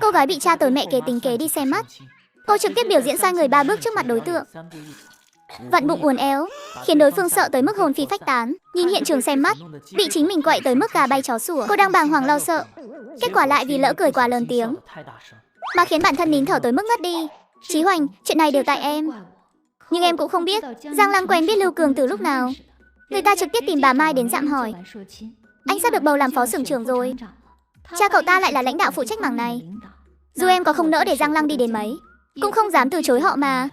Cô gái bị cha tồi mẹ kế tính kế đi xem mắt. Cô trực tiếp biểu diễn sai người 3 bước trước mặt đối tượng. Vặn bụng uốn éo, khiến đối phương sợ tới mức hồn phi phách tán. Nhìn hiện trường xem mắt, bị chính mình quậy tới mức gà bay chó sủa. Cô đang bàng hoàng lo sợ. Kết quả lại vì lỡ cười quá lớn tiếng mà khiến bản thân nín thở tới mức ngất đi. Chí Hoành, chuyện này đều tại em. Nhưng em cũng không biết Giang Lăng quen biết Lưu Cường từ lúc nào. Người ta trực tiếp tìm bà Mai đến dạm hỏi. Anh sắp được bầu làm phó xưởng trưởng rồi. Cha cậu ta lại là lãnh đạo phụ trách mảng này. Dù em có không nỡ để Giang Lăng đi đến mấy, cũng không dám từ chối họ mà.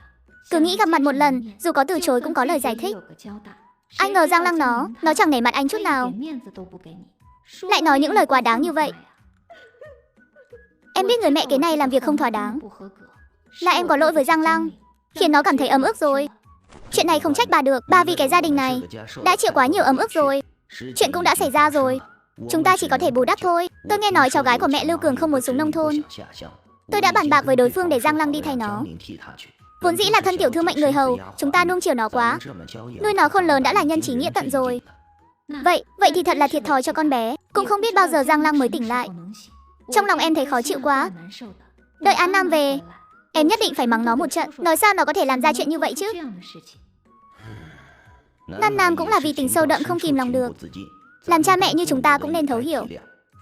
Cứ nghĩ gặp mặt một lần, dù có từ chối cũng có lời giải thích. Ai ngờ Giang Lăng nó chẳng nể mặt anh chút nào, lại nói những lời quá đáng như vậy. Em biết người mẹ kế này làm việc không thỏa đáng, là em có lỗi với Giang Lăng, khiến nó cảm thấy ấm ức rồi. Chuyện này không trách bà được, bà vì cái gia đình này đã chịu quá nhiều ấm ức rồi. Chuyện cũng đã xảy ra rồi, chúng ta chỉ có thể bù đắp thôi. Tôi nghe nói cháu gái của mẹ Lưu Cường không muốn xuống nông thôn. Tôi đã bàn bạc với đối phương để Giang Lăng đi thay nó. Vốn dĩ là thân tiểu thư mệnh người hầu, chúng ta nuông chiều nó quá, nuôi nó khôn lớn đã là nhân chí nghĩa tận rồi. Vậy thì thật là thiệt thòi cho con bé. Cũng không biết bao giờ Giang Lăng mới tỉnh lại. Trong lòng em thấy khó chịu quá. Đợi An Nam về, em nhất định phải mắng nó một trận. Nói sao nó có thể làm ra chuyện như vậy chứ. Nan Nam cũng là vì tình sâu đậm không kìm lòng được. Làm cha mẹ như chúng ta cũng nên thấu hiểu.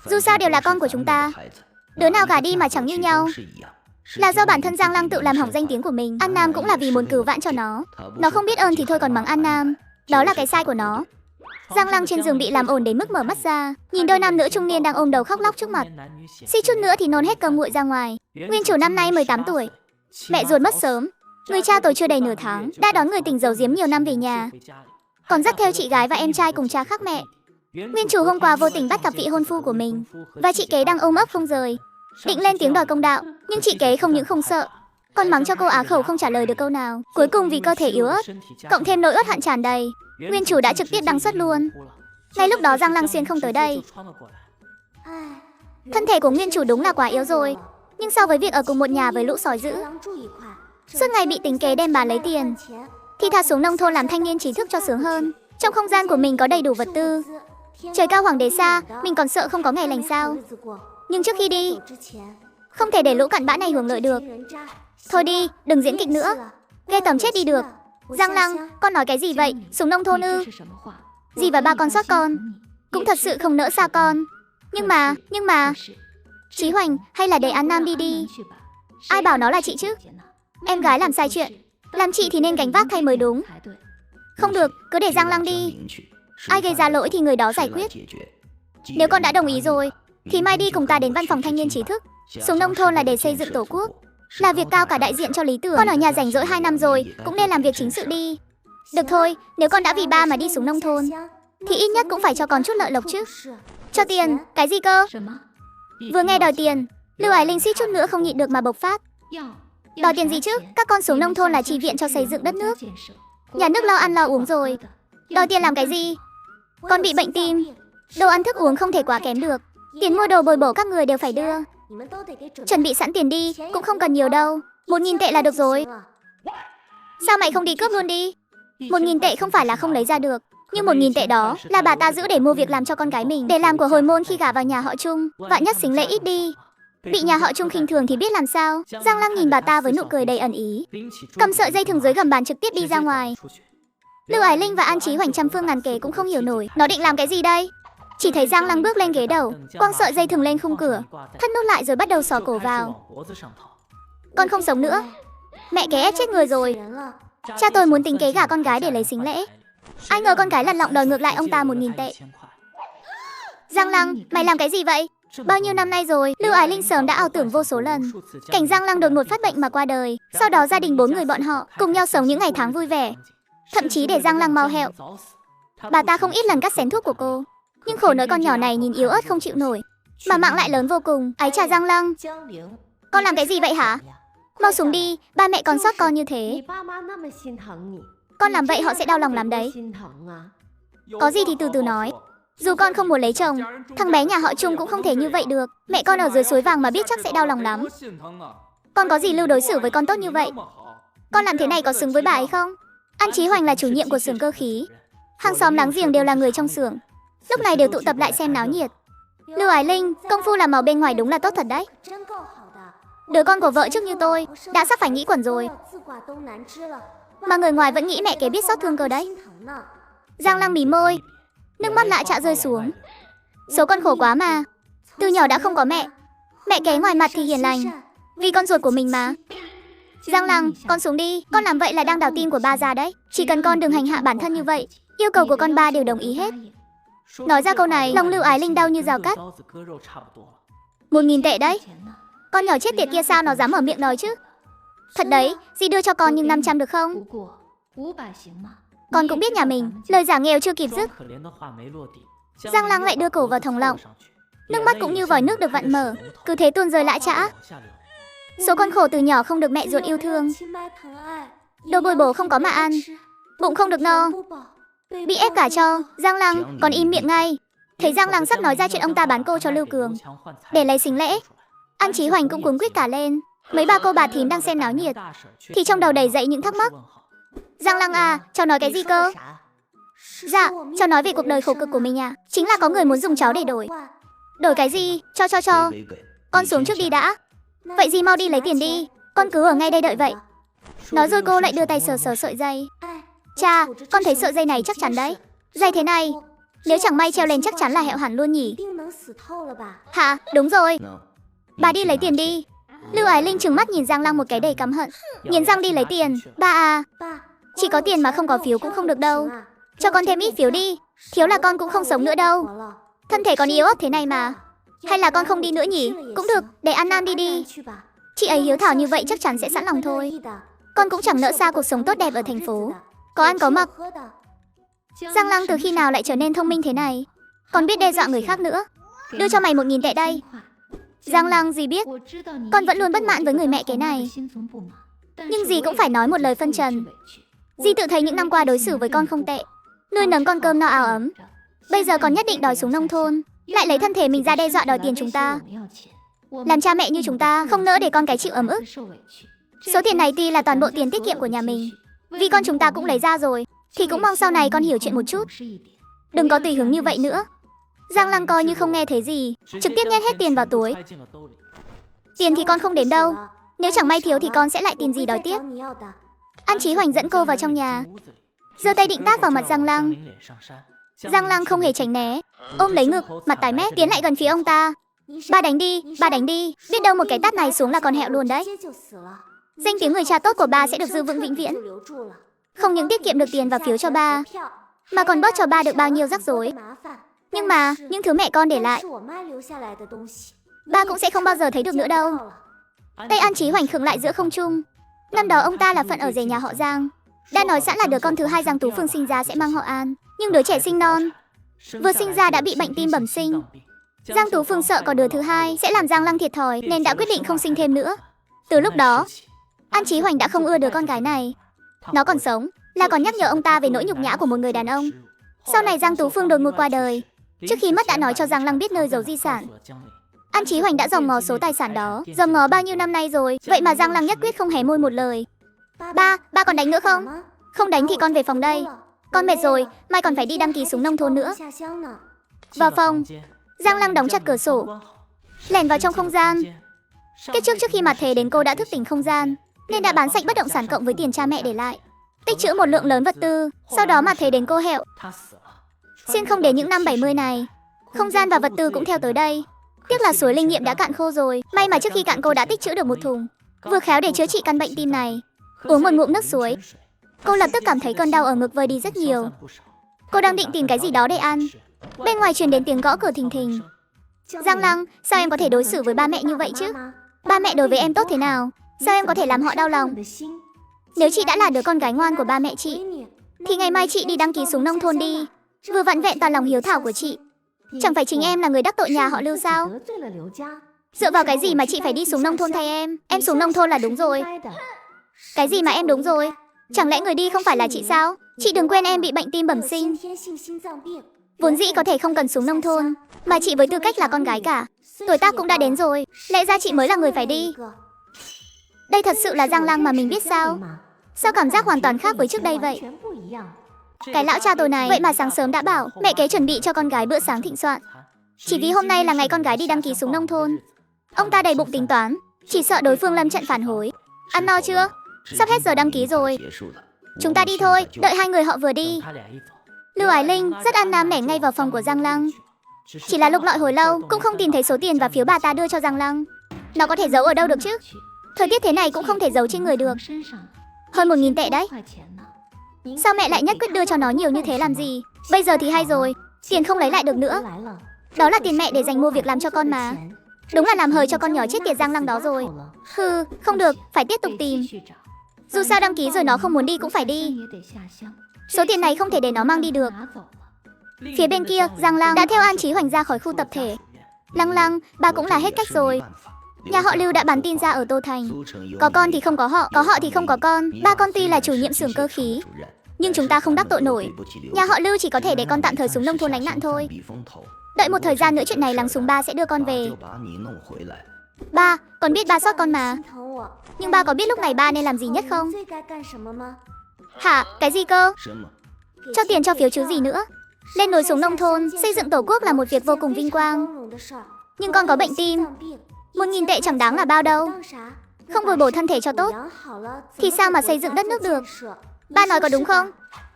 Dù sao đều là con của chúng ta, đứa nào gả đi mà chẳng như nhau. Là do bản thân Giang Lăng tự làm hỏng danh tiếng của mình. An Nam cũng là vì muốn cứu vãn cho nó. Nó không biết ơn thì thôi còn mắng An Nam, đó là cái sai của nó. Giang Lăng trên giường bị làm ồn đến mức mở mắt ra, nhìn đôi nam nữ trung niên đang ôm đầu khóc lóc trước mặt. Suýt chút nữa thì nôn hết cơm nguội ra ngoài. Nguyên chủ năm nay 18 tuổi, mẹ ruột mất sớm. Người cha tôi chưa đầy nửa tháng đã đón người tình giấu giếm nhiều năm về nhà, còn dắt theo chị gái và em trai cùng cha khác mẹ. Nguyên chủ hôm qua vô tình bắt gặp vị hôn phu của mình và chị kế đang ôm ấp không rời, định lên tiếng đòi công đạo, nhưng chị kế không những không sợ, còn mắng cho cô á khẩu không trả lời được câu nào. Cuối cùng vì cơ thể yếu ớt, cộng thêm nỗi uất hận tràn đầy, Nguyên chủ đã trực tiếp đăng xuất luôn. Ngay lúc đó Giang Lăng Xuyên không tới đây. Thân thể của Nguyên chủ đúng là quá yếu rồi, nhưng so với việc ở cùng một nhà với lũ sói dữ, suốt ngày bị tính kế đem bà lấy tiền, thì thà xuống nông thôn làm thanh niên trí thức cho sướng hơn. Trong không gian của mình có đầy đủ vật tư, trời cao hoàng đế xa, mình còn sợ không có ngày lành sao. Nhưng trước khi đi, không thể để lũ cặn bã này hưởng lợi được. Thôi đi, đừng diễn kịch nữa, ghê tởm chết đi được. Giang Lăng, con nói cái gì vậy? Xuống nông thôn ư? Dì và ba con sót con cũng thật sự không nỡ xa con. Nhưng mà Chí Hoành, hay là để An Nam đi đi. Ai bảo nó là chị chứ? Em gái làm sai chuyện, làm chị thì nên gánh vác thay mới đúng. Không được, cứ để Giang Lăng đi. Ai gây ra lỗi thì người đó giải quyết. Nếu con đã đồng ý rồi, thì mai đi cùng ta đến văn phòng thanh niên trí thức. Xuống nông thôn là để xây dựng tổ quốc, là việc cao cả đại diện cho lý tưởng. Con ở nhà rảnh rỗi 2 năm rồi, cũng nên làm việc chính sự đi. Được thôi, nếu con đã vì ba mà đi xuống nông thôn, thì ít nhất cũng phải cho con chút lợi lộc chứ. Cho tiền, cái gì cơ? Vừa nghe đòi tiền, Lưu Ái Linh suýt chút nữa không nhịn được mà bộc phát. Đòi tiền gì chứ? Các con xuống nông thôn là chi viện cho xây dựng đất nước. Nhà nước lo ăn lo uống rồi, đòi tiền làm cái gì? Con bị bệnh tim, đồ ăn thức uống không thể quá kém được. Tiền mua đồ bồi bổ các người đều phải đưa. Chuẩn bị sẵn tiền đi, cũng không cần nhiều đâu. 1.000 tệ là được rồi. Sao mày không đi cướp luôn đi? 1.000 tệ không phải là không lấy ra được, nhưng 1.000 tệ đó là bà ta giữ để mua việc làm cho con gái mình, để làm của hồi môn khi gả vào nhà họ Trung. Vạn nhất xính lễ ít đi, bị nhà họ Trung khinh thường thì biết làm sao. Giang Lăng nhìn bà ta với nụ cười đầy ẩn ý, cầm sợi dây thừng dưới gầm bàn trực tiếp đi ra ngoài. Lưu Ái Linh và An Chí Hoành trăm phương ngàn kế cũng không hiểu nổi nó định làm cái gì đây. Chỉ thấy Giang Lăng bước lên ghế đầu, quăng sợi dây thừng lên khung cửa, thắt nút lại rồi bắt đầu xỏ cổ vào. Con không sống nữa, mẹ kế ép chết người rồi. Cha tôi muốn tính kế gả con gái để lấy xính lễ, ai ngờ con gái lật lọng đòi ngược lại ông ta 1.000 tệ. Giang Lăng, mày làm cái gì vậy? Bao nhiêu năm nay rồi, Lưu Ái Linh sớm đã ảo tưởng vô số lần cảnh Giang Lăng đột ngột phát bệnh mà qua đời. Sau đó gia đình 4 người bọn họ cùng nhau sống những ngày tháng vui vẻ, thậm chí để Giang Lăng mau hẹo. Bà ta không ít lần cắt xén thuốc của cô, nhưng khổ nỗi con nhỏ này nhìn yếu ớt không chịu nổi, mà mạng lại lớn vô cùng. Ái chà Giang Lăng, con làm cái gì vậy hả? Mau xuống đi, ba mẹ con sót con như thế, con làm vậy họ sẽ đau lòng lắm đấy. Có gì thì từ từ nói. Dù con không muốn lấy chồng, thằng bé nhà họ Trung cũng không thể như vậy được. Mẹ con ở dưới suối vàng mà biết chắc sẽ đau lòng lắm. Con có gì Lưu đối xử với con tốt như vậy? Con làm thế này có xứng với bà ấy không? An Chí Hoành là chủ nhiệm của xưởng cơ khí, hàng xóm láng giềng đều là người trong xưởng, lúc này đều tụ tập lại xem náo nhiệt. Lưu Ái Linh, công phu làm màu bên ngoài đúng là tốt thật đấy. Đứa con của vợ trước như tôi đã sắp phải nghĩ quẩn rồi, mà người ngoài vẫn nghĩ mẹ kế biết xót thương cơ đấy. Giang Lăng mí môi, nước mắt lã chã rơi xuống. Số con khổ quá mà, từ nhỏ đã không có mẹ. Mẹ kế ngoài mặt thì hiền lành, vì con ruột của mình mà. Giang Lăng, con xuống đi, con làm vậy là đang đào tim của ba ra đấy. Chỉ cần con đừng hành hạ bản thân như vậy, yêu cầu của con ba đều đồng ý hết. Nói ra câu này, lòng Lưu Ái Linh đau như rào cắt. 1.000 tệ đấy. Con nhỏ chết tiệt kia sao nó dám mở miệng nói chứ. Thật đấy, dì đưa cho con nhưng 500 được không? Con cũng biết nhà mình, lời giả nghèo chưa kịp dứt, Giang Lăng lại đưa cổ vào thòng lọng. Nước mắt cũng như vòi nước được vặn mở, cứ thế tuôn rơi lã chã. Số con khổ từ nhỏ không được mẹ ruột yêu thương, đồ bồi bổ không có mà ăn, bụng không được no, bị ép cả cho. Giang Lăng, còn im miệng ngay. Thấy Giang Lăng sắp nói ra chuyện ông ta bán cô cho Lưu Cường để lấy xính lễ, An Chí Hoành cũng cuống quýt cả lên. Mấy ba cô bà thím đang xem náo nhiệt thì trong đầu đầy dậy những thắc mắc. Giang Lăng à, cháu nói cái gì cơ? Dạ, cháu nói về cuộc đời khổ cực của mình à. Chính là có người muốn dùng cháu để đổi. Đổi cái gì? Cho. Con xuống trước đi đã. Vậy gì mau đi lấy tiền đi, con cứ ở ngay đây đợi vậy. Nói rồi cô lại đưa tay sờ sợi dây. Cha, con thấy sợi dây này chắc chắn đấy. Dây thế này, nếu chẳng may treo lên chắc chắn là hẹo hẳn luôn nhỉ. Hả, đúng rồi. Bà đi lấy tiền đi. Lưu Ái Linh trừng mắt nhìn Giang Lăng một cái đầy căm hận, nghiến răng đi lấy tiền. Ba à, chỉ có tiền mà không có phiếu cũng không được đâu. Cho con thêm ít phiếu đi, thiếu là con cũng không sống nữa đâu. Thân thể con yếu ớt thế này mà. Hay là con không đi nữa nhỉ? Cũng được, để An Nam đi. Chị ấy hiếu thảo như vậy chắc chắn sẽ sẵn lòng thôi. Con cũng chẳng nỡ xa cuộc sống tốt đẹp ở thành phố, có ăn có mặc. Giang Lăng từ khi nào lại trở nên thông minh thế này, còn biết đe dọa người khác nữa. Đưa cho mày 1.000 tệ đây. Giang Lăng, dì biết con vẫn luôn bất mãn với người mẹ kế này, nhưng dì cũng phải nói một lời phân trần. Dì tự thấy những năm qua đối xử với con không tệ, nuôi nấng con cơm no áo ấm. Bây giờ còn nhất định đòi xuống nông thôn, lại lấy thân thể mình ra đe dọa đòi tiền chúng ta. Làm cha mẹ như chúng ta không nỡ để con cái chịu ấm ức. Số tiền này tuy là toàn bộ tiền tiết kiệm của nhà mình, vì con chúng ta cũng lấy ra rồi, thì cũng mong sau này con hiểu chuyện một chút, đừng có tùy hứng như vậy nữa. Giang Lăng coi như không nghe thấy gì, trực tiếp nhét hết tiền vào túi. Tiền thì con không đếm đâu, nếu chẳng may thiếu thì con sẽ lại tìm gì đòi tiếp. An Chí Hoành dẫn cô vào trong nhà, giơ tay định tát vào mặt Giang Lăng. Giang Lăng không hề tránh né, ôm lấy ngực, mặt tái mét tiến lại gần phía ông ta. Ba đánh đi, biết đâu một cái tát này xuống là còn hẹo luôn đấy. Danh tiếng người cha tốt của ba sẽ được giữ vững vĩnh viễn. Không những tiết kiệm được tiền và phiếu cho ba, mà còn bớt cho ba được bao nhiêu rắc rối. Nhưng mà, những thứ mẹ con để lại, ba cũng sẽ không bao giờ thấy được nữa đâu. Tay An Chí Hoành khựng lại giữa không trung. Năm đó ông ta là phận ở rể nhà họ Giang, đã nói sẵn là đứa con thứ hai Giang Tú Phương sinh ra sẽ mang họ An. Nhưng đứa trẻ sinh non, vừa sinh ra đã bị bệnh tim bẩm sinh. Giang Tú Phương sợ có đứa thứ hai sẽ làm Giang Lăng thiệt thòi nên đã quyết định không sinh thêm nữa. Từ lúc đó, An Chí Hoành đã không ưa đứa con gái này. Nó còn sống là còn nhắc nhở ông ta về nỗi nhục nhã của một người đàn ông. Sau này Giang Tú Phương đột ngột qua đời, trước khi mất đã nói cho Giang Lăng biết nơi giấu di sản. An Chí Hoành đã dòm ngó số tài sản đó, dòm ngó bao nhiêu năm nay rồi, vậy mà Giang Lăng nhất quyết không hé môi một lời. Ba còn đánh nữa không? Không đánh thì con về phòng đây. Con mệt rồi, mai còn phải đi đăng ký súng nông thôn nữa. Vào phòng, Giang Lăng đóng chặt cửa sổ, lẻn vào trong không gian. Kết trước khi mặt thề đến cô đã thức tỉnh không gian, nên đã bán sạch bất động sản cộng với tiền cha mẹ để lại, tích trữ một lượng lớn vật tư. Sau đó mặt thề đến cô hẹo. Xuyên không đến những năm 70 này, không gian và vật tư cũng theo tới đây. Tiếc là suối linh nghiệm đã cạn khô rồi. May mà trước khi cạn cô đã tích trữ được một thùng, vừa khéo để chữa trị căn bệnh tim này. Uống một ngụm nước suối, cô lập tức cảm thấy cơn đau ở ngực vơi đi rất nhiều. Cô đang định tìm cái gì đó để ăn, bên ngoài truyền đến tiếng gõ cửa thình thình. Giang Lăng, sao em có thể đối xử với ba mẹ như vậy chứ? Ba mẹ đối với em tốt thế nào, sao em có thể làm họ đau lòng? Nếu chị đã là đứa con gái ngoan của ba mẹ chị, thì ngày mai chị đi đăng ký súng nông thôn đi. Vừa vặn vẹn toàn lòng hiếu thảo của chị. Chẳng phải chính em là người đắc tội nhà họ Lưu sao? Dựa vào cái gì mà chị phải đi xuống nông thôn thay em? Em xuống nông thôn là đúng rồi. Cái gì mà em đúng rồi? Chẳng lẽ người đi không phải là chị sao? Chị đừng quên em bị bệnh tim bẩm sinh, vốn dĩ có thể không cần xuống nông thôn, mà chị với tư cách là con gái cả, tuổi tác cũng đã đến rồi, lẽ ra chị mới là người phải đi. Đây thật sự là Giang Lăng mà mình biết sao? Sao cảm giác hoàn toàn khác với trước đây vậy? Cái lão cha tôi này vậy mà sáng sớm đã bảo mẹ kế chuẩn bị cho con gái bữa sáng thịnh soạn. Chỉ vì hôm nay là ngày con gái đi đăng ký súng nông thôn. Ông ta đầy bụng tính toán, chỉ sợ đối phương lâm trận phản hối. Ăn no chưa? Sắp hết giờ đăng ký rồi. Chúng ta đi thôi, đợi hai người họ vừa đi. Lưu Ái Linh rất ăn nám nẻ ngay vào phòng của Giang Lăng. Chỉ là lục lọi hồi lâu cũng không tìm thấy số tiền và phiếu bà ta đưa cho Giang Lăng. Nó có thể giấu ở đâu được chứ? Thời tiết thế này cũng không thể giấu trên người được. Hơn 1.000 tệ đấy. Sao mẹ lại nhất quyết đưa cho nó nhiều như thế làm gì? Bây giờ thì hay rồi, tiền không lấy lại được nữa. Đó là tiền mẹ để dành mua việc làm cho con mà. Đúng là làm hời cho con nhỏ chết tiệt Giang Lăng đó rồi. Hừ, không được, phải tiếp tục tìm. Dù sao đăng ký rồi nó không muốn đi cũng phải đi. Số tiền này không thể để nó mang đi được. Phía bên kia, Giang Lăng đã theo An Chí Hoành ra khỏi khu tập thể. Lăng Lăng, bà cũng là hết cách rồi. Nhà họ Lưu đã bán tin ra ở Tô Thành. Có con thì không có họ thì không có con. Ba con tuy là chủ nhiệm xưởng cơ khí, nhưng chúng ta không đắc tội nổi. Nhà họ Lưu chỉ có thể để con tạm thời xuống nông thôn lánh nạn thôi. Đợi một thời gian nữa chuyện này lắng xuống ba sẽ đưa con về. Ba, con biết ba sót con mà. Nhưng ba có biết lúc này ba nên làm gì nhất không? Hả, cái gì cơ? Cho tiền cho phiếu chứ gì nữa. Lên nồi xuống nông thôn, xây dựng tổ quốc là một việc vô cùng vinh quang. Nhưng con có bệnh tim, 1.000 tệ chẳng đáng là bao đâu. Không bồi bổ thân thể cho tốt thì sao mà xây dựng đất nước được? Ba nói có đúng không?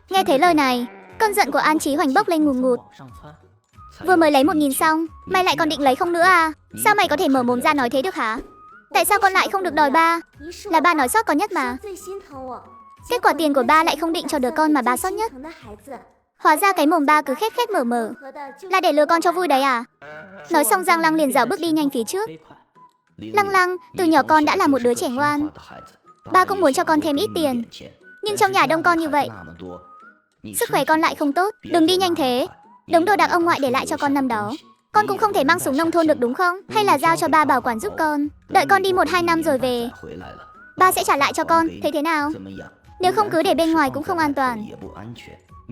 Nghe thấy lời này, cơn giận của An Chí Hoành bốc lên ngùn ngụt. Vừa mới lấy 1.000 xong, mày lại còn định lấy không nữa à? Sao mày có thể mở mồm ra nói thế được hả? Tại sao con lại không được đòi ba? Là ba nói sót con nhất mà. Kết quả tiền của ba lại không định cho đứa con mà ba sót nhất. Hóa ra cái mồm ba cứ khép khép mở mở là để lừa con cho vui đấy à? Nói xong Giang Lăng liền dạo bước đi nhanh phía trước. Lăng Lăng, từ nhỏ con đã là một đứa trẻ ngoan. Ba cũng muốn cho con thêm ít tiền, nhưng trong nhà đông con như vậy, sức khỏe con lại không tốt. Đừng đi nhanh thế. Đống đồ đạc ông ngoại để lại cho con năm đó, con cũng không thể mang xuống nông thôn được đúng không? Hay là giao cho ba bảo quản giúp con. Đợi con đi 1-2 năm rồi về, ba sẽ trả lại cho con, thấy thế nào? Nếu không cứ để bên ngoài cũng không an toàn.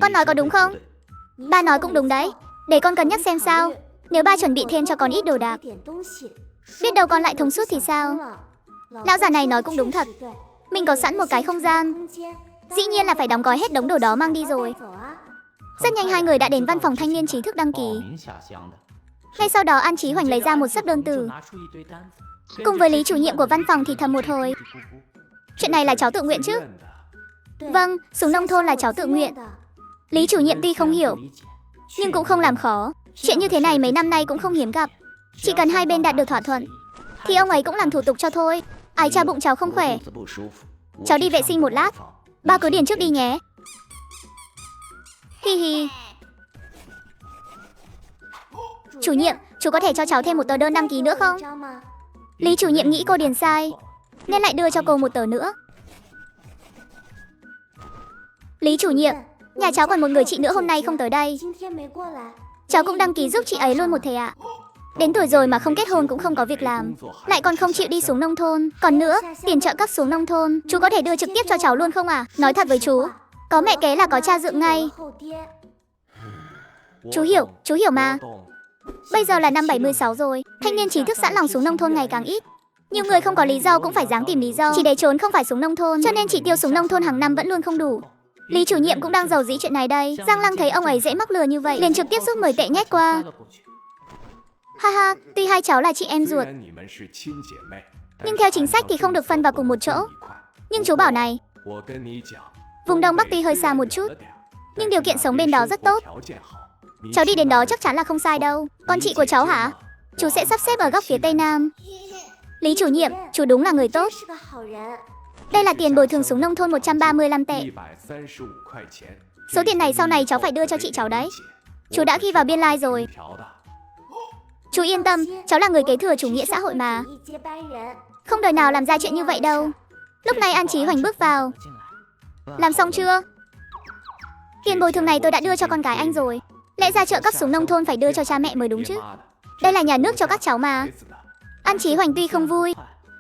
Con nói có đúng không? Ba nói cũng đúng đấy. Để con cân nhắc xem sao. Nếu ba chuẩn bị thêm cho con ít đồ đạc, biết đâu con lại thông suốt thì sao? Lão già này nói cũng đúng thật. Mình có sẵn một cái không gian, dĩ nhiên là phải đóng gói hết đống đồ đó mang đi rồi. Rất nhanh hai người đã đến văn phòng thanh niên trí thức đăng ký. Ngay sau đó An Chí Hoành lấy ra một sấp đơn từ. Cùng với Lý chủ nhiệm của văn phòng thì thầm một hồi. Chuyện này là cháu tự nguyện chứ? Vâng, xuống nông thôn là cháu tự nguyện. Lý chủ nhiệm tuy không hiểu, nhưng cũng không làm khó. Chuyện như thế này mấy năm nay cũng không hiếm gặp. Chỉ cần hai bên đạt được thỏa thuận thì ông ấy cũng làm thủ tục cho thôi. Ai cha bụng cháu không khỏe, cháu đi vệ sinh một lát, ba cứ điền trước đi nhé. Hi hi. Chủ nhiệm, chú có thể cho cháu thêm một tờ đơn đăng ký nữa không? Lý chủ nhiệm nghĩ cô điền sai nên lại đưa cho cô một tờ nữa. Lý chủ nhiệm, nhà cháu còn một người chị nữa hôm nay không tới đây. Cháu cũng đăng ký giúp chị ấy luôn một thể ạ. Đến tuổi rồi mà không kết hôn cũng không có việc làm, lại còn không chịu đi xuống nông thôn. Còn nữa, tiền trợ cấp xuống nông thôn chú có thể đưa trực tiếp cho cháu luôn không à? Nói thật với chú, có mẹ kế là có cha dượng ngay. Chú hiểu mà. Bây giờ là năm 76 rồi, thanh niên trí thức sẵn lòng xuống nông thôn ngày càng ít. Nhiều người không có lý do cũng phải dáng tìm lý do chỉ để trốn không phải xuống nông thôn, cho nên chỉ tiêu xuống nông thôn hàng năm vẫn luôn không đủ. Lý chủ nhiệm cũng đang giàu dĩ chuyện này đây. Giang Lăng thấy ông ấy dễ mắc lừa như vậy liền trực tiếp rút 10 tệ nhét qua. Ha ha, tuy hai cháu là chị em ruột, nhưng theo chính sách thì không được phân vào cùng một chỗ. Nhưng chú bảo này, vùng Đông Bắc tuy hơi xa một chút, nhưng điều kiện sống bên đó rất tốt. Cháu đi đến đó chắc chắn là không sai đâu. Con chị của cháu hả? Chú sẽ sắp xếp ở góc phía Tây Nam. Lý chủ nhiệm, chú đúng là người tốt. Đây là tiền bồi thường xuống nông thôn 135 tệ. Số tiền này sau này cháu phải đưa cho chị cháu đấy. Chú đã ghi vào biên lai rồi. Chú yên tâm, cháu là người kế thừa chủ nghĩa xã hội mà, không đời nào làm ra chuyện như vậy đâu. Lúc này An Chí Hoành bước vào. Làm xong chưa? Tiền bồi thường này tôi đã đưa cho con gái anh rồi. Lẽ ra trợ cấp xuống nông thôn phải đưa cho cha mẹ mới đúng chứ. Đây là nhà nước cho các cháu mà. An Chí Hoành tuy không vui,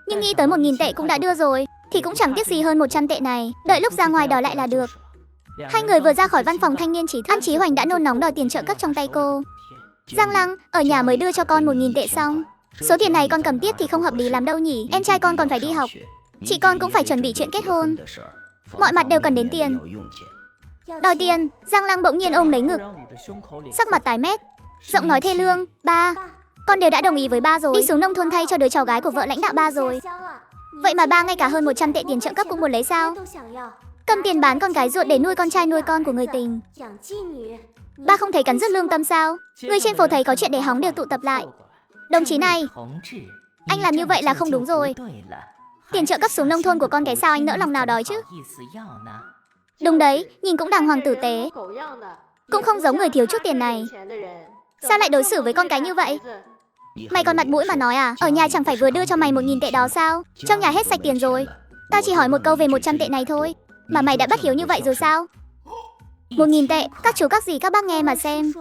nhưng nghĩ tới 1.000 tệ cũng đã đưa rồi thì cũng chẳng tiếc gì hơn 100 tệ này. Đợi lúc ra ngoài đòi lại là được. Hai người vừa ra khỏi văn phòng thanh niên trí thức, An Chí Hoành đã nôn nóng đòi tiền trợ cấp trong tay cô. Giang Lăng, ở nhà mới đưa cho con 1.000 tệ xong, số tiền này con cầm tiếp thì không hợp lý lắm đâu nhỉ. Em trai con còn phải đi học, chị con cũng phải chuẩn bị chuyện kết hôn, mọi mặt đều cần đến tiền. Đòi tiền, Giang Lăng bỗng nhiên ôm lấy ngực, sắc mặt tái mét. Giọng nói thê lương. Ba, con đều đã đồng ý với ba rồi. Đi xuống nông thôn thay cho đứa cháu gái của vợ lãnh đạo ba rồi. Vậy mà ba ngay cả hơn 100 tệ tiền trợ cấp cũng muốn lấy sao? Cầm tiền bán con gái ruột để nuôi con trai nuôi con của người tình. Ba không thấy cắn rứt lương tâm sao? Người trên phố thấy có chuyện để hóng đều tụ tập lại. Đồng chí này, anh làm như vậy là không đúng rồi. Tiền trợ cấp xuống nông thôn của con cái sao anh nỡ lòng nào đòi chứ? Đúng đấy, nhìn cũng đàng hoàng tử tế. Cũng không giống người thiếu chút tiền này. Sao lại đối xử với con cái như vậy? Mày còn mặt mũi mà nói à? Ở nhà chẳng phải vừa đưa cho mày 1.000 tệ đó sao? Trong nhà hết sạch tiền rồi. Tao chỉ hỏi một câu về 100 tệ này thôi. Mà mày đã bất hiếu như vậy rồi sao? 1.000 tệ, các chú các dì các bác nghe mà xem.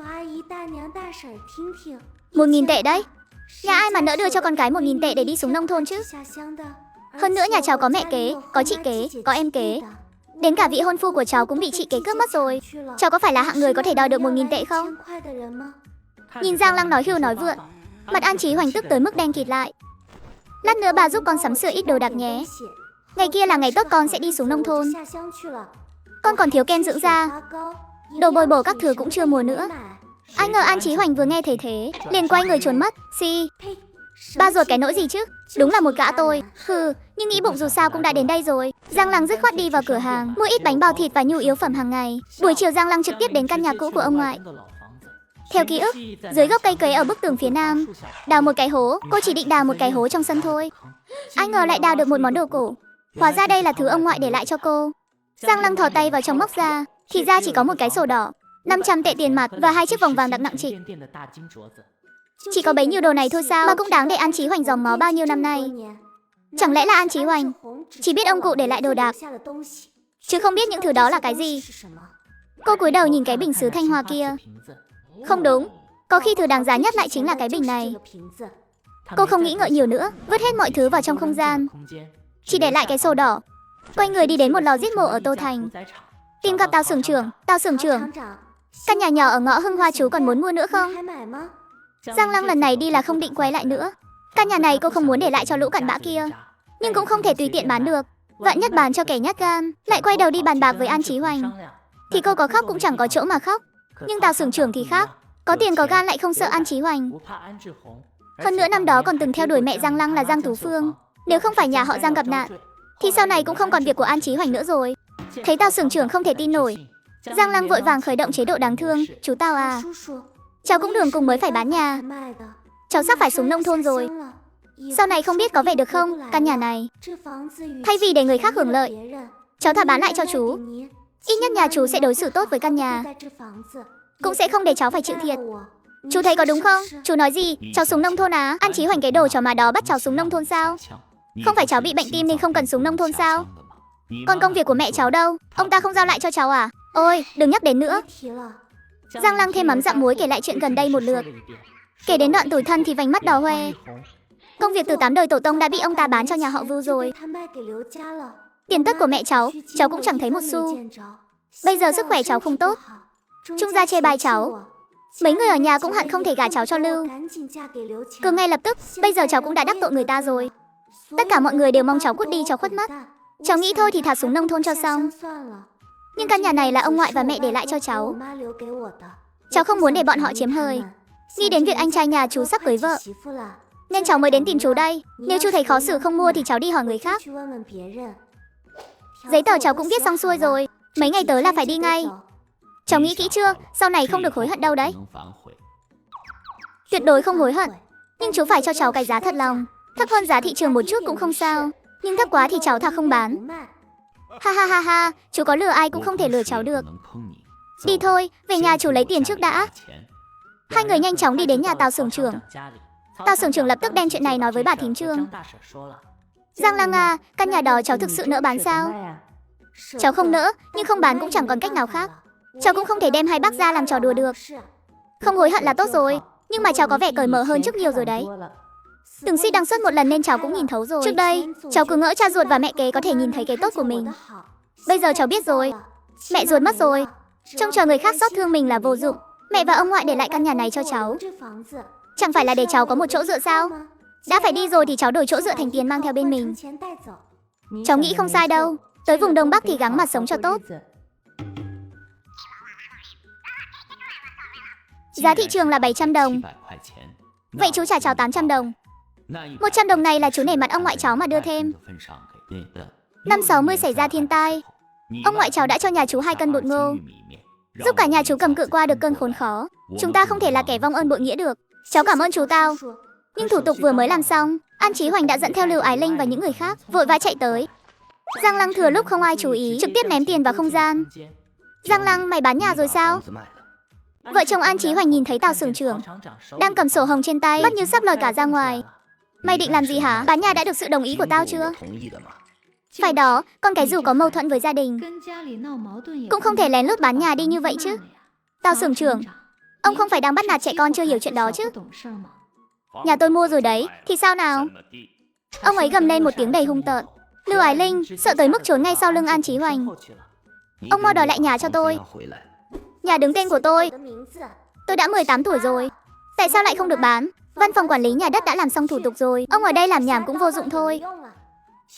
1.000 tệ đấy. Nhà ai mà nỡ đưa cho con cái 1.000 tệ để đi xuống nông thôn chứ? Hơn nữa nhà cháu có mẹ kế, có chị kế, có em kế. Đến cả vị hôn phu của cháu cũng bị chị kế cướp mất rồi. Cháu có phải là hạng người có thể đòi được 1.000 tệ không? Nhìn Giang Lăng nói hưu nói vượn. Mặt An Chí Hoành tức tới mức đen kịt lại. Lát nữa bà giúp con sắm sửa ít đồ đạc nhé. Ngày kia là ngày tốt con sẽ đi xuống nông thôn. Con còn thiếu kem dưỡng da. Đồ bồi bổ các thứ cũng chưa mua nữa. Ai ngờ An Chí Hoành vừa nghe thấy thế, liền quay người trốn mất. Ba ruột cái nỗi gì chứ? Đúng là một gã tôi. Hừ, nhưng nghĩ bụng dù sao cũng đã đến đây rồi. Giang Lăng dứt khoát đi vào cửa hàng, mua ít bánh bao thịt và nhu yếu phẩm hàng ngày. Buổi chiều Giang Lăng trực tiếp đến căn nhà cũ của ông ngoại. Theo ký ức, dưới gốc cây quế ở bức tường phía nam, đào một cái hố, cô chỉ định đào một cái hố trong sân thôi. Ai ngờ lại đào được một món đồ cổ. Hóa ra đây là thứ ông ngoại để lại cho cô. Giang Lăng thò tay vào trong móc ra, thì ra chỉ có một cái sổ đỏ, 500 tệ tiền mặt và 2 chiếc vòng vàng đặc nặng trịch. Chỉ có bấy nhiêu đồ này thôi sao mà cũng đáng để An Chí Hoành dòm ngó bao nhiêu năm nay. Chẳng lẽ là An Chí Hoành chỉ biết ông cụ để lại đồ đạc, chứ không biết những thứ đó là cái gì. Cô cúi đầu nhìn cái bình sứ thanh hoa kia. Không đúng, có khi thứ đáng giá nhất lại chính là cái bình này. Cô không nghĩ ngợi nhiều nữa, vứt hết mọi thứ vào trong không gian, chỉ để lại cái sổ đỏ. Quay người đi đến một lò giết mổ ở Tô Thành, tìm gặp Tào xưởng trưởng. Tào xưởng trưởng, căn nhà nhỏ ở ngõ Hưng Hoa chú còn muốn mua nữa không? Giang Lăng lần này đi là không định quay lại nữa. Căn nhà này cô không muốn để lại cho lũ cặn bã kia, nhưng cũng không thể tùy tiện bán được. Vạn nhất bán cho kẻ nhát gan, lại quay đầu đi bàn bạc với An Chí Hoành, thì cô có khóc cũng chẳng có chỗ mà khóc. Nhưng Tào xưởng trưởng thì khác, có tiền có gan lại không sợ An Chí Hoành. Hơn nữa năm đó còn từng theo đuổi mẹ Giang Lăng là Giang Tú Phương. Nếu không phải nhà họ Giang gặp nạn, thì sau này cũng không còn việc của An Chí Hoành nữa rồi. Thấy Tào xưởng trưởng không thể tin nổi, Giang Lăng vội vàng khởi động chế độ đáng thương. Chú Tào à, cháu cũng đường cùng mới phải bán nhà. Cháu sắp phải xuống nông thôn rồi. Sau này không biết có về được không? Căn nhà này, thay vì để người khác hưởng lợi, cháu thà bán lại cho chú. Ít nhất nhà chú sẽ đối xử tốt với căn nhà, cũng sẽ không để cháu phải chịu thiệt. Chú thấy có đúng không? Chú nói gì? Cháu xuống nông thôn à? An Chí Hoành cái đồ chó má đó bắt cháu xuống nông thôn sao? Không phải cháu bị bệnh tim nên không cần xuống nông thôn sao? Còn công việc của mẹ cháu đâu? Ông ta không giao lại cho cháu à? Ôi, đừng nhắc đến nữa. Giang Lăng thêm mắm dặm muối kể lại chuyện gần đây một lượt. Kể đến đoạn tủi thân thì vành mắt đỏ hoe. Công việc từ 8 đời tổ tông đã bị ông ta bán cho nhà họ Vưu rồi. Tiền tất của mẹ cháu cũng chẳng thấy một xu. Bây giờ sức khỏe cháu không tốt, Trung gia chê bai cháu. Mấy người ở nhà cũng hận không thể gả cháu cho Lưu Cường ngay lập tức. Bây giờ cháu cũng đã đắc tội người ta rồi. Tất cả mọi người đều mong cháu cút đi cho khuất mắt. Cháu nghĩ thôi thì thả xuống nông thôn cho xong. Nhưng căn nhà này là ông ngoại và mẹ để lại cho cháu. Cháu không muốn để bọn họ chiếm hời. Nghĩ đến việc anh trai nhà chú sắp cưới vợ, nên cháu mới đến tìm chú đây. Nếu chú thấy khó xử không mua thì cháu đi hỏi người khác. Giấy tờ cháu cũng viết xong xuôi rồi. Mấy ngày tới là phải đi ngay. Cháu nghĩ kỹ chưa? Sau này không được hối hận đâu đấy. Tuyệt đối không hối hận. Nhưng chú phải cho cháu cái giá thật lòng. Thấp hơn giá thị trường một chút cũng không sao, nhưng thấp quá thì cháu thà không bán. Ha ha ha ha, chú có lừa ai cũng không thể lừa cháu được. Đi thôi, về nhà chú lấy tiền trước đã. Hai người nhanh chóng đi đến nhà Tào xưởng trưởng. Tào xưởng trưởng lập tức đem chuyện này nói với bà thím Trương. Giang Lăng à, căn nhà đó cháu thực sự nỡ bán sao? Cháu không nỡ, nhưng không bán cũng chẳng còn cách nào khác. Cháu cũng không thể đem hai bác ra làm trò đùa được. Không hối hận là tốt rồi, nhưng mà cháu có vẻ cởi mở hơn trước nhiều rồi đấy. Từng suy đăng xuất một lần nên cháu cũng nhìn thấu rồi. Trước đây, cháu cứ ngỡ cha ruột và mẹ kế có thể nhìn thấy cái tốt của mình. Bây giờ cháu biết rồi. Mẹ ruột mất rồi, trông chờ người khác xót thương mình là vô dụng. Mẹ và ông ngoại để lại căn nhà này cho cháu, chẳng phải là để cháu có một chỗ dựa sao? Đã phải đi rồi thì cháu đổi chỗ dựa thành tiền mang theo bên mình. Cháu nghĩ không sai đâu. Tới vùng Đông Bắc thì gắng mà sống cho tốt. Giá thị trường là 700 đồng. Vậy chú trả cháu 800 đồng. 100 đồng này là chú nể mặt ông ngoại cháu mà đưa thêm. Năm 60 xảy ra thiên tai. Ông ngoại cháu đã cho nhà chú 2 cân bột ngô, giúp cả nhà chú cầm cự qua được cơn khốn khó. Chúng ta không thể là kẻ vong ơn bội nghĩa được. Cháu cảm ơn chú tao. Nhưng thủ tục vừa mới làm xong, An Chí Hoành đã dẫn theo Lưu Ái Linh và những người khác vội vã chạy tới. Giang Lăng thừa lúc không ai chú ý trực tiếp ném tiền vào không gian. Giang Lăng, mày bán nhà rồi sao? Vợ chồng An Chí Hoành nhìn thấy Tào xưởng trưởng đang cầm sổ hồng trên tay, mắt như sắp lòi cả ra ngoài. Mày định làm gì hả? Bán nhà đã được sự đồng ý của tao chưa? Phải đó, con cái dù có mâu thuẫn với gia đình cũng không thể lén lút bán nhà đi như vậy chứ. Tào xưởng trưởng, ông không phải đang bắt nạt trẻ con chưa hiểu chuyện đó chứ? Nhà tôi mua rồi đấy, thì sao nào? Ông ấy gầm lên một tiếng đầy hung tợn. Lưu Ái Linh sợ tới mức trốn ngay sau lưng An Chí Hoành. Ông mau đòi lại nhà cho tôi. Nhà đứng tên của tôi đã 18 tuổi rồi. Tại sao lại không được bán? Văn phòng quản lý nhà đất đã làm xong thủ tục rồi. Ông ở đây làm nhảm cũng vô dụng thôi.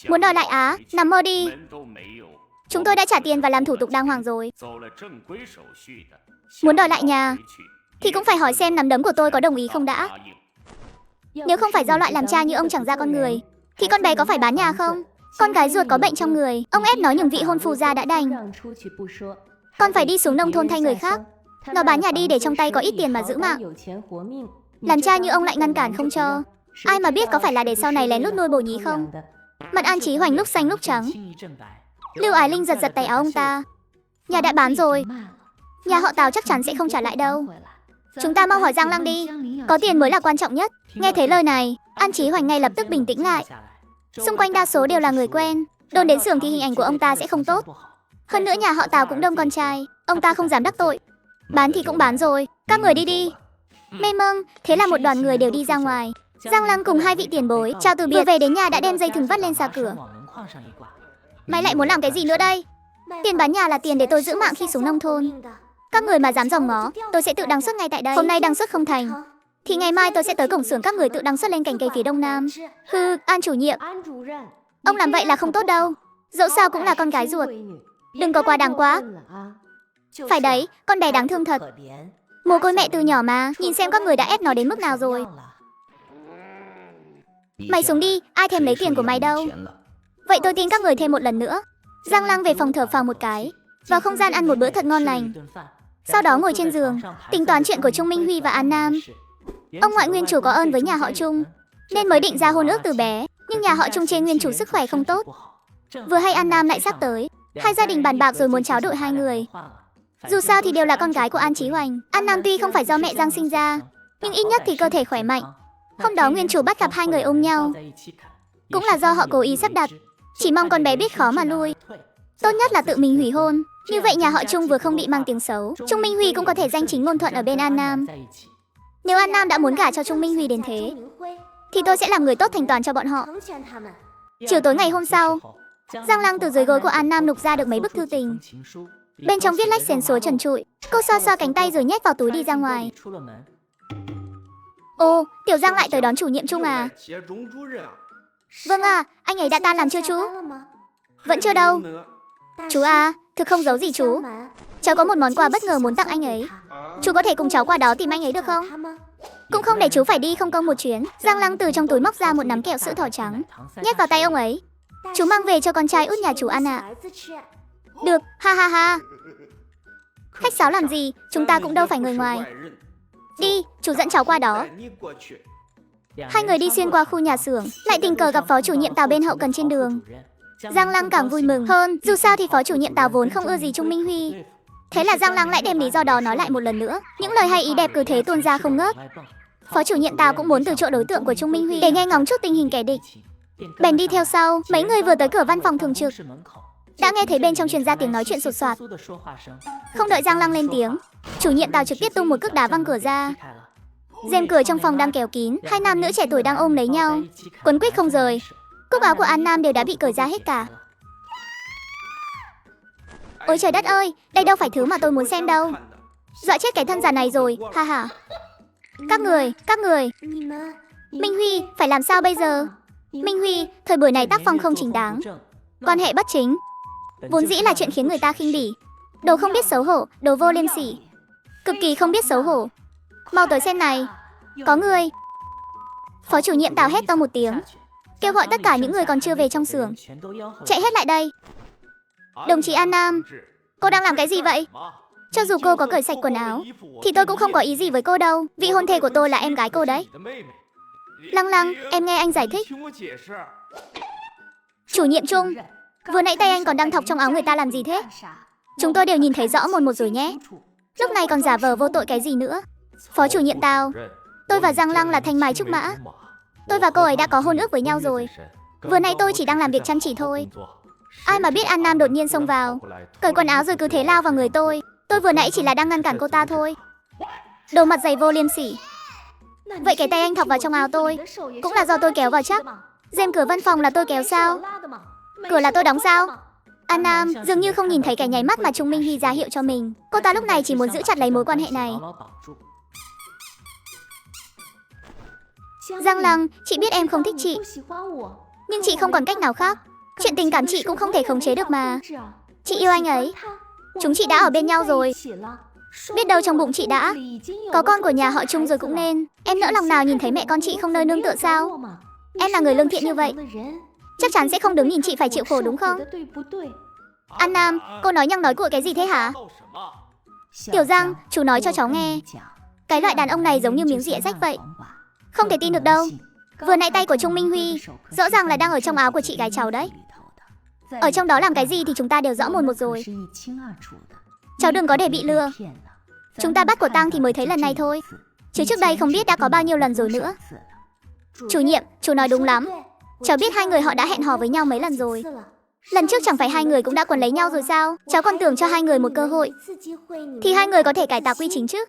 Muốn đòi lại á? Nằm mơ đi. Chúng tôi đã trả tiền và làm thủ tục đàng hoàng rồi. Muốn đòi lại nhà thì cũng phải hỏi xem nắm đấm của tôi có đồng ý không đã. Nếu không phải do loại làm cha như ông chẳng ra con người thì con bé có phải bán nhà không? Con gái ruột có bệnh trong người, ông ép nó nhường vị hôn phu ra đã đành. Con phải đi xuống nông thôn thay người khác. Nó bán nhà đi để trong tay có ít tiền mà giữ mạng. Làm cha như ông lại ngăn cản không cho. Ai mà biết có phải là để sau này lén lút nuôi bồ nhí không? Mặt An Chí Hoành lúc xanh lúc trắng. Lưu Ái Linh giật giật tay áo ông ta. Nhà đã bán rồi. Nhà họ Tào chắc chắn sẽ không trả lại đâu. Chúng ta mau hỏi Giang Lăng đi. Có tiền mới là quan trọng nhất. Nghe thấy lời này, An Chí Hoành ngay lập tức bình tĩnh lại. Xung quanh đa số đều là người quen. Đồn đến xưởng thì hình ảnh của ông ta sẽ không tốt. Hơn nữa nhà họ Tào cũng đông con trai. Ông ta không dám đắc tội. Bán thì cũng bán rồi. Các người đi đi. Mê mâng, thế là một đoàn người đều đi ra ngoài. Giang Lăng cùng 2 vị tiền bối chào từ biệt. Vừa về đến nhà đã đem dây thừng vắt lên xa cửa. Mày lại muốn làm cái gì nữa đây? Tiền bán nhà là tiền để tôi giữ mạng khi xuống nông thôn. Các người mà dám dòm ngó, tôi sẽ tự đăng xuất ngay tại đây. Hôm nay đăng xuất không thành thì ngày mai tôi sẽ tới cổng xưởng các người tự đăng xuất lên cành cây phía đông nam. Hừ, An chủ nhiệm, ông làm vậy là không tốt đâu. Dẫu sao cũng là con gái ruột, đừng có quá đáng quá. Phải đấy, con bé đáng thương thật. Mồ côi mẹ từ nhỏ mà, nhìn xem các người đã ép nó đến mức nào rồi. Mày xuống đi, ai thèm lấy tiền của mày đâu. Vậy tôi tin các người thêm một lần nữa. Giang Lăng về phòng thở phào một cái, vào không gian ăn một bữa thật ngon lành. Sau đó ngồi trên giường, tính toán chuyện của Trung Minh Huy và An Nam. Ông ngoại nguyên chủ có ơn với nhà họ Trung, nên mới định ra hôn ước từ bé. Nhưng nhà họ Trung chê nguyên chủ sức khỏe không tốt. Vừa hay An Nam lại sắp tới, hai gia đình bàn bạc rồi muốn tráo đổi hai người. Dù sao thì đều là con gái của An Chí Hoành. An Nam tuy không phải do mẹ Giang sinh ra, nhưng ít nhất thì cơ thể khỏe mạnh. Hôm đó nguyên chủ bắt gặp hai người ôm nhau, cũng là do họ cố ý sắp đặt. Chỉ mong con bé biết khó mà lui. Tốt nhất là tự mình hủy hôn. Như vậy nhà họ Trung vừa không bị mang tiếng xấu, Trung Minh Huy cũng có thể danh chính ngôn thuận ở bên An Nam. Nếu An Nam đã muốn gả cho Trung Minh Huy đến thế, thì tôi sẽ làm người tốt thành toàn cho bọn họ. Chiều tối ngày hôm sau, Giang Lăng từ dưới gối của An Nam lục ra được mấy bức thư tình. Bên trong viết lách xén số trần trụi. Cô xoa xoa cánh tay rồi nhét vào túi đi ra ngoài. Ồ, Tiểu Giang lại tới đón chủ nhiệm Trung à? Vâng à, anh ấy đã tan làm chưa chú? Vẫn chưa đâu. Chú à, thực không giấu gì chú. Cháu có một món quà bất ngờ muốn tặng anh ấy. Chú có thể cùng cháu qua đó tìm anh ấy được không? Cũng không để chú phải đi không công một chuyến. Giang Lăng từ trong túi móc ra một nắm kẹo sữa thỏ trắng, nhét vào tay ông ấy. Chú mang về cho con trai út nhà chú ăn ạ. Được, ha ha ha. Khách sáo làm gì, chúng ta cũng đâu phải người ngoài. Đi, chú dẫn cháu qua đó. Hai người đi xuyên qua khu nhà xưởng, lại tình cờ gặp phó chủ nhiệm Tào bên hậu cần trên đường. Giang Lăng càng vui mừng hơn, dù sao thì phó chủ nhiệm Tào vốn không ưa gì Trung Minh Huy. Thế là Giang Lăng lại đem lý do đó nói lại một lần nữa. Những lời hay ý đẹp cứ thế tuôn ra không ngớt. Phó chủ nhiệm Tào cũng muốn từ chỗ đối tượng của Trung Minh Huy để nghe ngóng chút tình hình kẻ địch. Bèn đi theo sau. Mấy người vừa tới cửa văn phòng thường trực, đã nghe thấy bên trong truyền ra tiếng nói chuyện sột soạt. Không đợi Giang Lăng lên tiếng, chủ nhiệm Tào trực tiếp tung một cước đá văng cửa ra. Rèm cửa trong phòng đang kéo kín, hai nam nữ trẻ tuổi đang ôm lấy nhau, quấn quýt không rời. Cúc áo của An Nam đều đã bị cởi ra hết cả. Ôi trời đất ơi, đây đâu phải thứ mà tôi muốn xem đâu. Dọa chết cái thân già này rồi, ha ha. Các người. Minh Huy, phải làm sao bây giờ? Minh Huy, thời buổi này tác phong không chính đáng, quan hệ bất chính, vốn dĩ là chuyện khiến người ta khinh bỉ. Đồ không biết xấu hổ, đồ vô liêm sỉ, cực kỳ không biết xấu hổ. Mau tới xem này. Có người. Phó chủ nhiệm Tào hét to một tiếng, kêu gọi tất cả những người còn chưa về trong xưởng chạy hết lại đây. Đồng chí An Nam, cô đang làm cái gì vậy? Cho dù cô có cởi sạch quần áo thì tôi cũng không có ý gì với cô đâu. Vị hôn thê của tôi là em gái cô đấy. Lăng Lăng, em nghe anh giải thích. Chủ nhiệm Trung, vừa nãy tay anh còn đang thọc trong áo người ta làm gì thế? Chúng tôi đều nhìn thấy rõ một rồi nhé. Lúc này còn giả vờ vô tội cái gì nữa? Phó chủ nhiệm Tào, tôi và Giang Lăng là thanh mai trúc mã. Tôi và cô ấy đã có hôn ước với nhau rồi. Vừa nãy tôi chỉ đang làm việc chăm chỉ thôi. Ai mà biết An Nam đột nhiên xông vào, cởi quần áo rồi cứ thế lao vào người tôi. Tôi vừa nãy chỉ là đang ngăn cản cô ta thôi. Đồ mặt dày vô liêm sỉ. Vậy cái tay anh thọc vào trong áo tôi cũng là do tôi kéo vào chắc? Rèm cửa văn phòng là tôi kéo sao? Cửa là tôi đóng sao? An Nam dường như không nhìn thấy cái nháy mắt mà Trung Minh Huy ra hiệu cho mình. Cô ta lúc này chỉ muốn giữ chặt lấy mối quan hệ này. Giang Lăng, chị biết em không thích chị, nhưng chị không còn cách nào khác. Chuyện tình cảm chị cũng không thể khống chế được mà. Chị yêu anh ấy. Chúng chị đã ở bên nhau rồi. Biết đâu trong bụng chị đã có con của nhà họ Trung rồi cũng nên. Em nỡ lòng nào nhìn thấy mẹ con chị không nơi nương tựa sao? Em là người lương thiện như vậy, chắc chắn sẽ không đứng nhìn chị phải chịu khổ đúng không? An Nam, cô nói nhăng nói cuội cái gì thế hả? Tiểu Giang, chú nói cho cháu nghe. Cái loại đàn ông này giống như miếng rỉa rách vậy. Không thể tin được đâu. Vừa nãy tay của Trung Minh Huy rõ ràng là đang ở trong áo của chị gái cháu đấy. Ở trong đó làm cái gì thì chúng ta đều rõ một rồi. Cháu đừng có để bị lừa. Chúng ta bắt của tang thì mới thấy lần này thôi, chứ trước đây không biết đã có bao nhiêu lần rồi nữa. Chủ nhiệm, chú nói đúng lắm. Cháu biết hai người họ đã hẹn hò với nhau mấy lần rồi. Lần trước chẳng phải hai người cũng đã quấn lấy nhau rồi sao? Cháu còn tưởng cho hai người một cơ hội thì hai người có thể cải tà quy chính chứ.